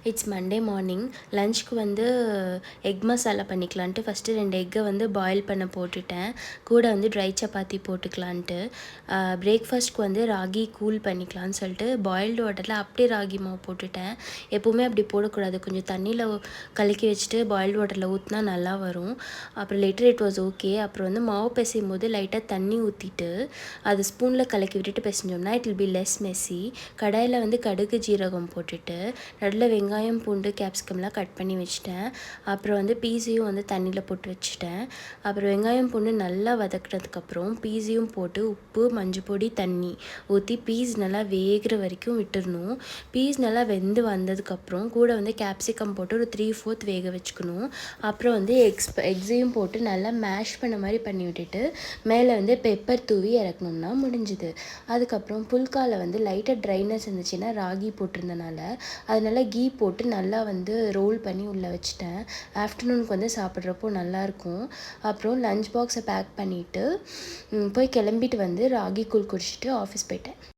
It's Monday morning. லஞ்சுக்கு வந்து egg masala பண்ணிக்கலான்ட்டு first 2 எக்கை வந்து பாயில் பண்ண போட்டுட்டேன். கூட வந்து ட்ரை சப்பாத்தி போட்டுக்கலான்ட்டு. பிரேக்ஃபாஸ்ட்க்கு வந்து ராகி கூல் பண்ணிக்கலான்னு சொல்லிட்டு பாயில்டு வாட்டரில் அப்படியே ராகி மாவு போட்டுட்டேன். எப்போவுமே அப்படி போடக்கூடாது, கொஞ்சம் தண்ணியில் கலக்கி வச்சுட்டு பாயில்டு வாட்டரில் ஊற்றினா நல்லா வரும். அப்புறம் லேட்டர் இட் வாஸ் ஓகே. அப்புறம் வந்து மாவு பிசையும் போது லைட்டாக தண்ணி ஊற்றிட்டு அது ஸ்பூனில் கலக்கி விட்டுட்டு பிசைஞ்சோம்னா it will be less messy. கடாயில் வந்து கடுகு ஜீரகம் போட்டுட்டு நடுவில் வெங்காயம் பூண்டு கேப்சிகம்லாம் கட் பண்ணி வச்சுட்டேன். அப்புறம் வந்து பீஸையும் வந்து தண்ணியில் போட்டு வச்சுட்டேன். அப்புறம் வெங்காயம் பூண்டு நல்லா வதக்கினதுக்கப்புறம் பீஸையும் போட்டு உப்பு மஞ்சள் பொடி தண்ணி ஊற்றி பீஸ் நல்லா வேகிற வரைக்கும் விட்டுடணும். பீஸ் நல்லா வெந்து வந்ததுக்கப்புறம் கூட வந்து கேப்சிகம் போட்டு ஒரு 3/4 வேக வச்சுக்கணும். அப்புறம் வந்து எக்ஸையும் போட்டு நல்லா மேஷ் பண்ண மாதிரி பண்ணி விட்டுட்டு மேலே வந்து பெப்பர் தூவி இறக்கணும்னா முடிஞ்சுது. அதுக்கப்புறம் புல்காவில் வந்து லைட்டாக ட்ரைனஸ் இருந்துச்சுன்னா ராகி போட்டிருந்தனால அதனால் கீ போட்டு நல்லா வந்து ரோல் பண்ணி உள்ளே வச்சுட்டேன். ஆஃப்டர்நூனுக்கு வந்து சாப்பிட்றப்போ நல்லாயிருக்கும். அப்புறம் லஞ்ச் பாக்ஸை பேக் பண்ணிவிட்டு போய் கிளம்பிட்டு வந்து ராகி கூழ் குடிச்சிட்டு ஆஃபீஸ் போயிட்டேன்.